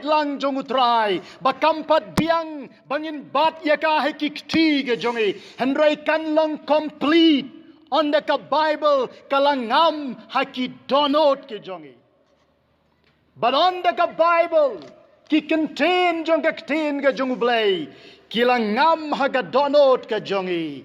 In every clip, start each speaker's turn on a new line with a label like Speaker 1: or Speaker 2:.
Speaker 1: lang jong utrai bakampat biang bangin bat yaka hekikti ke jongi henrai kan long complete on the Bible kalangam haki donot ke jongi but on the Bible ki contain jong contain ke jong blay kilangam haga donot ke jongi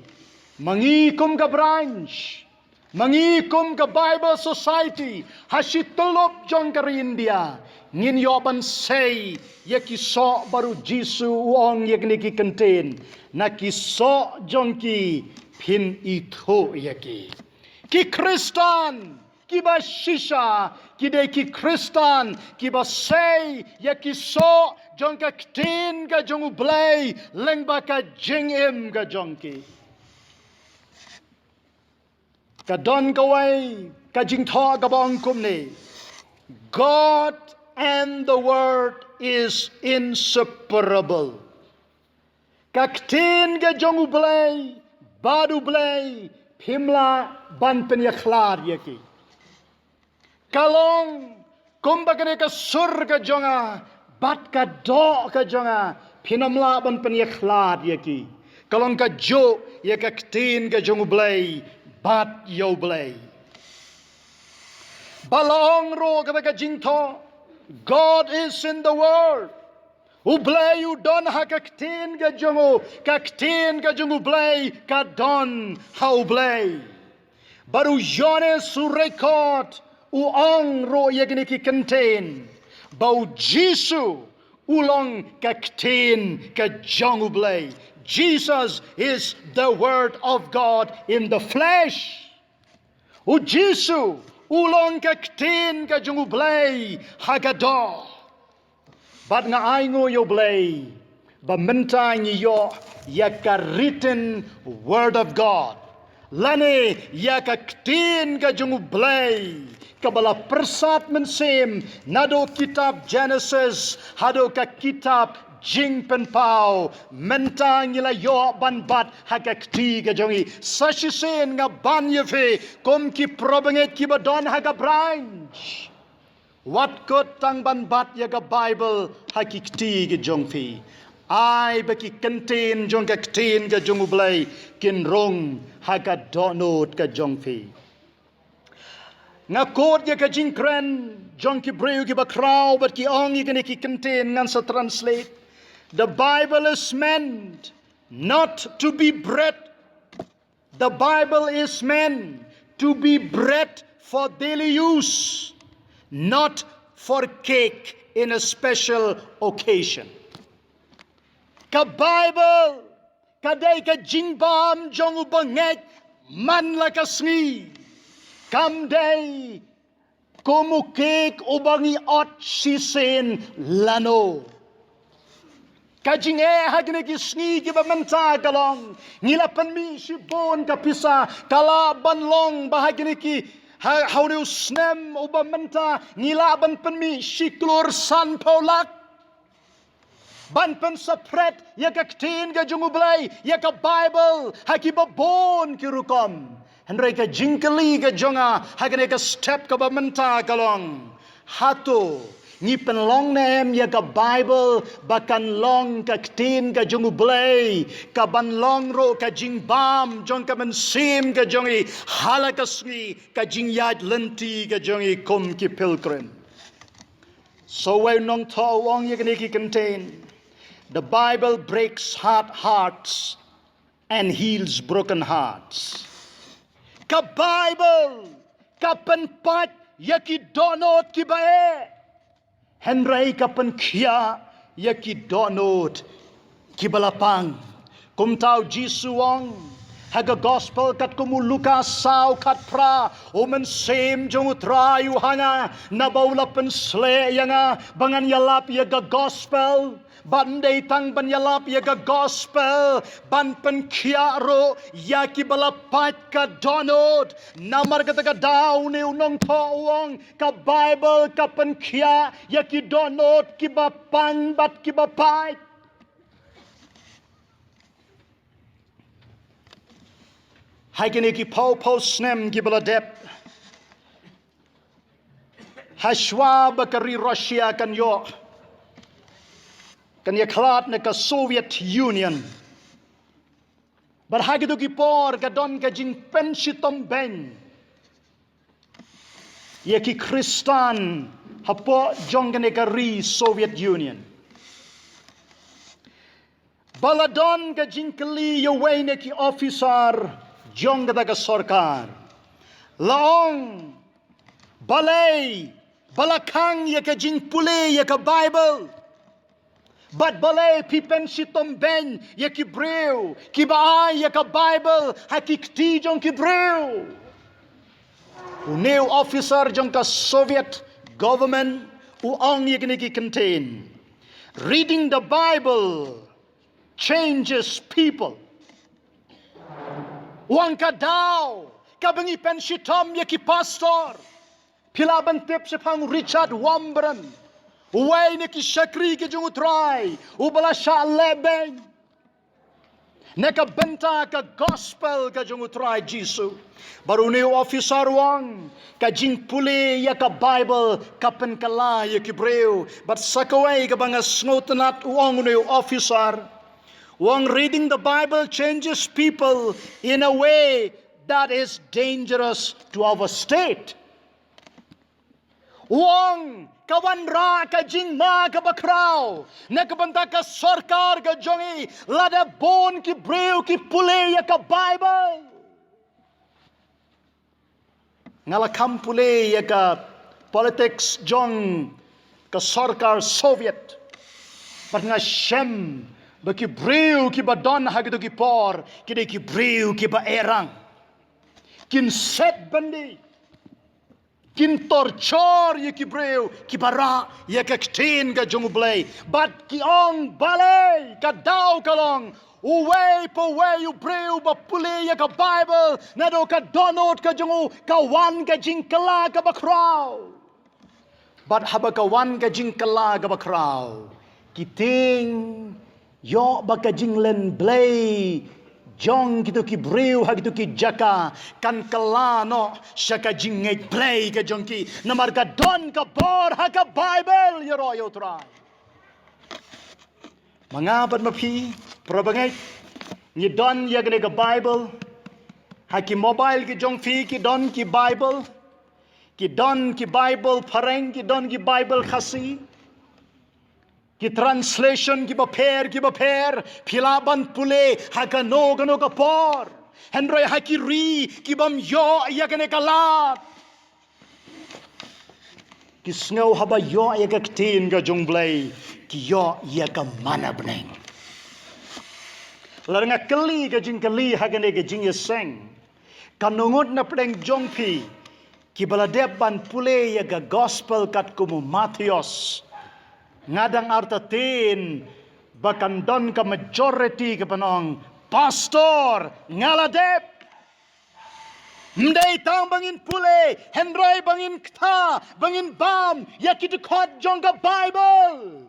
Speaker 1: mangikum ka branch mangikum ka Bible Society hasitulop jong ka India ngin yoban say yaki so baru Jisu uong yakni ki contain na ki so jong ki pin ito yaki ki Kristan ki ba shisha ki de ki Kristan ki ba say yaki so jong ka tin ka jong blay leng ba ka jingim ka jong ki ka don kawai ka jing tho ka bong kum ni God and the Word is inseparable. Kaktin ka jong ublay, badu blay, pimla ban penyaklar yaki. Kalong kumbagane ka sur ka jonga, bat ka do ka jonga, pinamla ban penyaklar yaki. Kalong ka jo ya kaktin ka jong ublay, bat yo blay. Balong ro ka jing tho. God is in the world. Ublay udon ha kaktin ka jongo, kaktin ka jongo blay ka don ha ublay. Baru jone su record uong ro yagni ki contain. Bau Jisu ulong kaktin ka jongo blay. Jesus is the Word of God in the flesh. U Jisu ulong kaktin ka jung blay hagado but nga aingo yo blay ba menta ni yo ya ka written word of God lane ya kaktin ka jung blay kabala persat mensem nado kitab Genesis hado ka kitab jing pen pau mentang ila yo ban bat hakakti ka jongi sashisen nga ban yefe kom ki probenget ki badon haga branch what kot tang ban bat ya ga Bible hakikti ka jongfi ai baki contain jong ka contain ka jong ublay kin rong haga donot ka jongfi nga kot ya ka jingkren jong ki breu ki bakraw but ki ong ki ki contain ngan sa translate. The Bible is meant not to be bread. The Bible is meant to be bread for daily use, not for cake in a special occasion. Ka Bible, kaday ka jingbam jong ubanget man la kasngi. Kam day kumukik ubangi ot sisen lano. Kajing hagni kisni ki bamenta kalong ngilapan mi sibon kapisa kala banlong bahagni ki haunu snem ubamenta ngilaban penmi siklur san paulak ban pen sapret ya kaktin ga jungublay ya ka Bible hakibabon kirukom henry ka jingkali ga jonga hagni ka step ka bamenta kalong hato ni penlong nem ya ka Bible bakan long ka tin ka jong blay ka banlong ro ka jing bam jong ka mensim ka jongi halakasni ka jing yad lenti ka jongi kom ki pilgrim so we nong to wong ya ki contain the Bible breaks hearts and heals broken hearts ka Bible ka penpat ya ki donot ki bae Henry kapan kia yaki donot kibalapang kumtau Jisuang haga gospel kat kumu Lukas sao kat pra omen sem jong utrayu hanga nabaulapan sle yanga bangan yalap yaga gospel bandai tang ban yalap yaga gospel ban pen kiaro yaki balapat ka donot namar kata ka daw ni unong toong ka Bible ka pen kia yaki donot kibapang bat kibapat hai kini ki pau snem ki baladep hashwa bakari Russia kan yo kan ya khalat na ka Soviet Union berhagi tu ki por ka don ka jing penshitom ben ya ki Kristan hapo jong ka ne ka ri Soviet Union baladon ka jing kali ya way na ki officer jong ka sarkar laong balay balakang ya ka jing pule ya ka Bible but balay pipen shitom ben ya ki breu ki baay ya ka Bible hakikti jong ki breu new officer jong ka Soviet government uong ya ki contain reading the Bible changes people uang ka daw kabangi pen shitom ya ki pastor pilaban tip sepang Richard Wambran uway ni ki Shakri ki jung utray ubala sya lebeng nakabenta ka gospel ka jung utray Jisu baru ni officer wang ka jing puli ya ka Bible ka penkala ya ki breu but sakaway ka banga snotenat uang ni officer wang reading the Bible changes people in a way that is dangerous to our state wang kawan ra ka jing ma ka bakraw nakabanta ka sarkar ka jongi lada bon ki breu ki pule ya ka Bible ngala kam pule ya ka politics jong ka sarkar Soviet but nga shem ba ki breu ki badon hagito ki por ki breu ki ba erang kin set bandi kin torchor ye ki breu ki bara ye ka ktin ga jong blay but ki ong balay ka daw kalong uway po way u breu ba puli ye ka Bible na do ka donot ka jong ka wan ka jing kala ka bakraw but haba ka wan ka jing kala ka bakraw kiting yo ba ka jing len blay jong kitu ki breu ha kitu ki jaka kan kalano shaka jingay play ka jong ki namar ka don ka bor ha ka Bible yoro yo try mga bad mapi probangay ni don ya gane ka Bible ha ki mobile ki jong fi ki don ki Bible ki don ki Bible pareng ki don ki Bible khasi ki translation ki baper pilaban pule hakano gano ka por henroy hakiri ki bam yo ya kane kalat ki snow haba yo ya ka ktin ga jongblay ki yo ya ka manabneng laranga kali ga jingkali hagane ga jing yeseng kanungot na preng jongpi ki baladep ban pule ya ga gospel kat kumu Matthias ngadang artatin bakan don ka majority ka panong pastor ngaladep mday tang bangin pule henry bangin kta bangin bam yakidukot jong ka Bible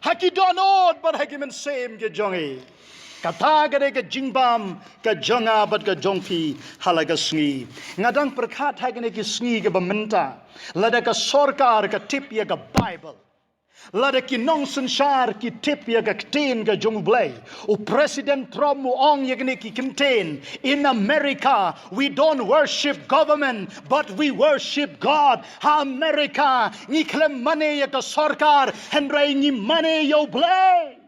Speaker 1: haki donod but haki men same ke jongi kata gade ka jingbam ka jonga bat ka jongpi halaga sngi ngadang perkat hagane ki sngi ka bamenta lada ka sarkar ka tip ya ka Bible lada ki nong senshar ki tip ya ka ktin ka jong blay o President Trump mo ong ya ki contain in America we don't worship government but we worship God ha America ni klem mane ya ka sarkar henry ni mane yo blay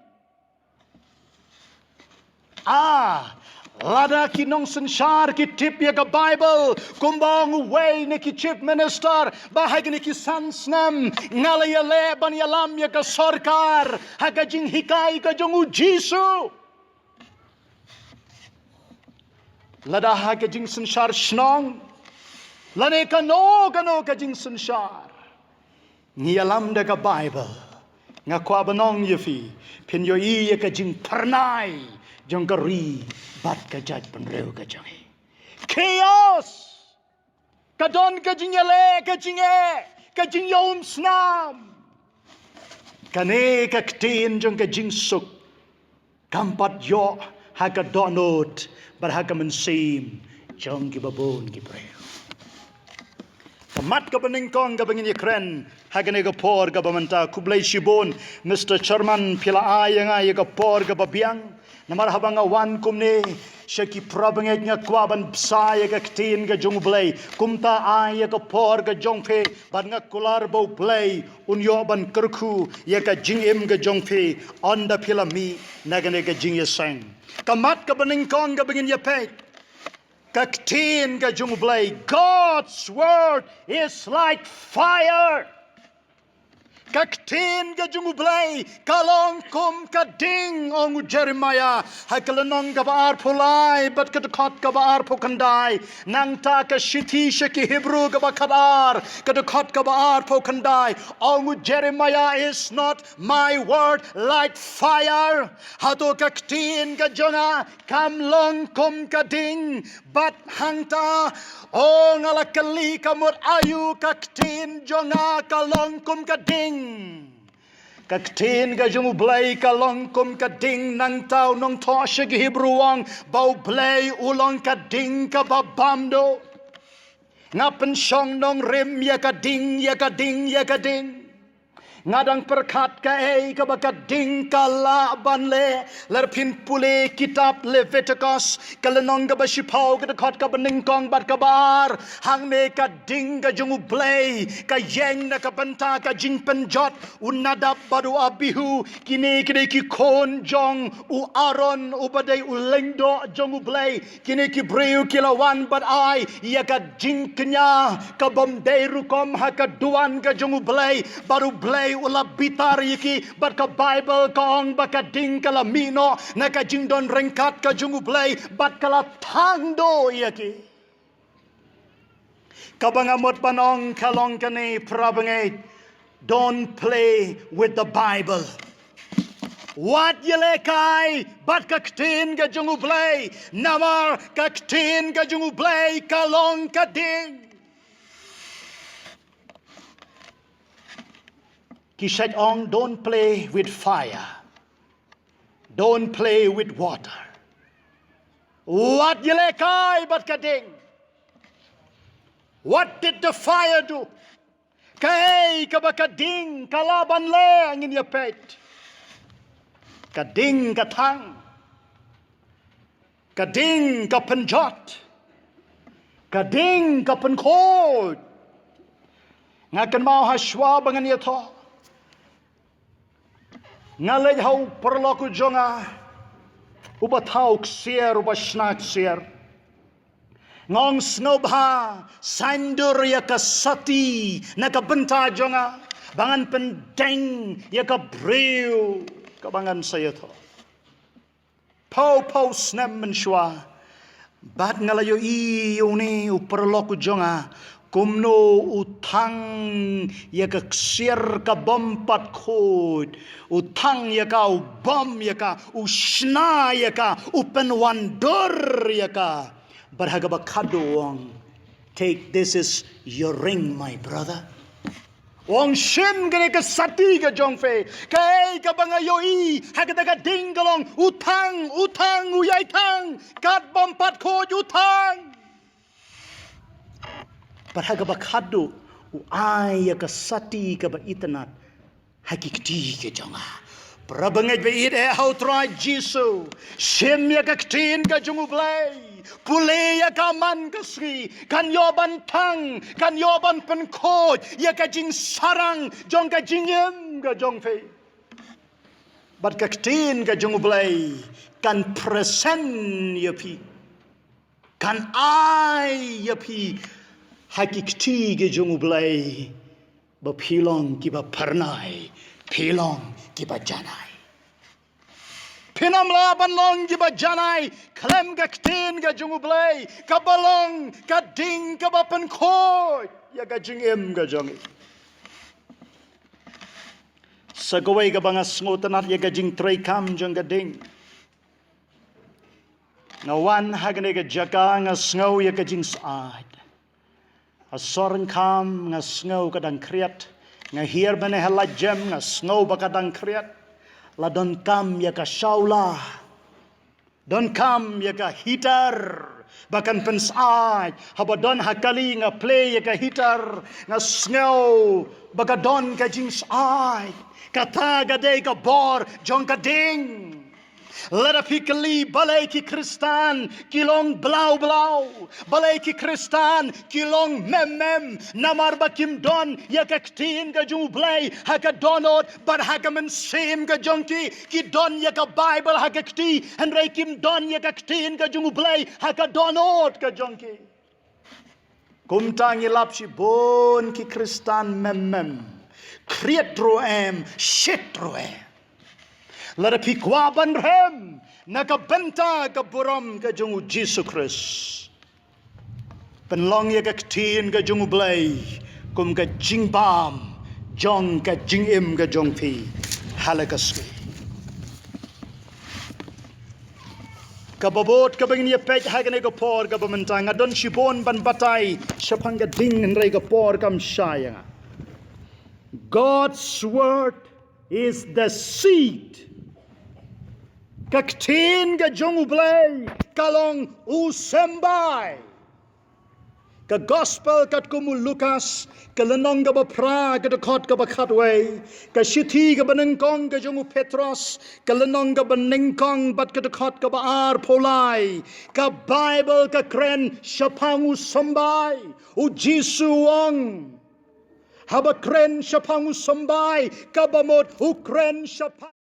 Speaker 1: lada ki nong senshar ki tip ya ka Bible kumbang way ni ki chief minister bahag ni ki sansnam ngalayale ban yalam ya ka sarkar hagajing hikay ka jong Jisu lada hagajing senshar snong lane kano kajing senshar ni yalam da ka Bible nga kwa banong yefi pin yo i ya ka jing parnai jong ka ri bat ka jaj penreu ka jangi chaos kadon ka jingale ka jing yom snam kane ka ktin jong ka jing suk kampat yo ha ka donot bar ha ka mensim jong ki babon ki breu Mat ka beningkong ka bengin Ukraine hagane ka por ka bamanta kublay shibon Mr. Chairman pila ayanga ya ka por ka babiang namar habang awan kumne shaki probanget nga kwaban psa ya ka ktin ka jungblay kumta ay ya ka por ka jongpe ban nga kular bo blay unyo ban kerku ya ka jingim ka jongpe onda pila mi nagane ka jing yasang kamat ka beningkong ka bengin yapet Kaktin ka jungblay. God's word is like fire. Kaktin ka jungblay. Kalong kum kading ong Jeremiah. Hakalanong ka baar pulay. Bat kadukot ka baar pukanday. Nang ta ka shiti shaki Hebrew ka bakadar. Kadukot ka baar pukanday. Ong Jeremiah is not my word like fire. Hato kaktin ka jonga. Kamlong kum kading. Bat hangta. Ong alakali kamot ayu kaktin jonga kalong kum kading. Kaktin ka jungblay kalong kum kading nang tao nong tosya ki Hebruang bau blay ulong kading ka babamdo ngapen syong nong rim ya kading ya kading ya kading ngadang perkat ka ka bakading ka laban le lerpin pule kitab Leviticus kalenong ka basipau ka dekat ka beningkong bat ka bar hang ne ka ding ka jungblay ka yeng na ka banta ka jing penjot unadap badu abihu kini ki kon jong u aron u badai u lengdo jungblay kini ki breu kilawan bat ai ya ka jing kenya ka bomderu kom ha ka duan ka jungblay baru blay ula bitar yiki bat ka Bible kong baka ding kala mino na ka jingdon rengkat ka jungublay bat kala tangdo yaki kabangamot panong kalong kani prabangay don't play with the Bible. What yelekay bat kaktin ka jungublay namar kaktin ka jungublay kalong kading He said, don't play with fire. Don't play with water. What yelekay bat kading? What did the fire do? Kay kabakading kalaban le ang inyapet. Kading katang. Kading kapenjot. Kading kapenkod. Ngakan mau haswa bangan yato. Ngalay hau perlaku jonga ubatau ksier ubasnak ksier ngong snobha sandur ya kasati nakabenta jonga bangan pendeng ya kabriu kabangan saya to pau snem menshwa bat ngalayo ni uperlaku jonga kumno utang ya ka ksier ka bompat khod utang ya ka bom ya ka usna ya ka upen wandor ya ka barhaga bakado wong take this is your ring my brother wong shin gane ka sati ka jongfe kay ka bangayoi hagada ka dingalong utang uyay tang kat bompat khod utang Parhaga bakado uay ka sati ka ba itanat hakikti ke jonga prabangay ba ide how try Jesu sim ya kaktin ka jungublay pule ya ka man kasri kan yoban tang kan yoban penkod ya ka jing sarang jong ka jingem ka jongfe bat kaktin ka jungublay kan present yapi kan ay yapi hakikti ge jungublay ba pilong ki ba parnay pilong ki ba janay pinam laban long ki ba janay klem gaktin ga jungublay kabalong kading ka ba penkoy ya ga jingem ga jongi sagaway ka ba nga sngotanat ya ga jing tray kam jong gading ngawan hagne ga jaga nga sngaw ya ga jing saad Asorang kam nga sngaw kadang kriat nga hier bane hala jem nga sngaw ba kadang kriat la don kam ya ka shaula don kam ya ka hitar Bahkan pensai, habadon hakali nga play ka hitar, nga snow, bagadon ka jings ai, kata gade ka bor, jong ka ding. Let pikali balay ki kristan kilong blau balay ki kristan kilong mem namar bakim don yakaktin ga jung blay hakadonot bar hakamen sem ga jonki ki don yaka bible hakakti and kim don yakaktin ga jung blay hakadonot ga jonki kumtang ilap si bon ki kristan mem kriet roem shit roem Lara pikwaban rem nakabenta ka buram ka jungu Jesus Christ. Penlong ya ka ktin ka jungu blay kum ka jingbam jong ka jingim ka jongpi halakaswi. Kababot ka bangin ya pej hagan ka por ka bamantang adon shibon ban batay sapang ka ding nray ka por kam shaya. God's word is the seed. Kaktin ga jong ublay kalong usembay ka gospel kat kumu Lukas kalanong ga bapra ga dakot ga bakatway ka shiti ga banengkong ga jong Petros kalanong ga banengkong bat ga dakot ga baar polay ka Bible ka kren syapang usembay u Jisuong haba kren syapang usembay ka bamot u kren syapang